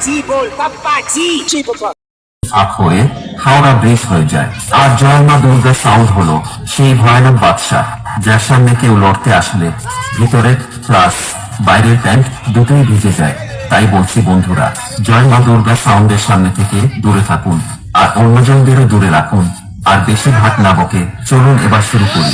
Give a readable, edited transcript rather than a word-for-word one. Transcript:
জি বল পাপ্পা জি জি পাপ্পা। ফাঁক হয়ে হাওড়া ব্রিজ হয়ে যায়। আর জয় মা দুর্গা সাউন্ড হলো সেই ভয়ানক বাদশাহ যার সামনে কেউ লড়তে আসলে ভিতরের প্লাস বাইরের প্যান্ট দুটোই ভিজে যায়। তাই বলছি বন্ধুরা, জয় মা দুর্গা সাউন্ডের সামনে থেকে দূরে থাকুন আর অন্যজনদেরও দূরে রাখুন। আর বেশি ভাট না বকে চলুন এবার শুরু করি।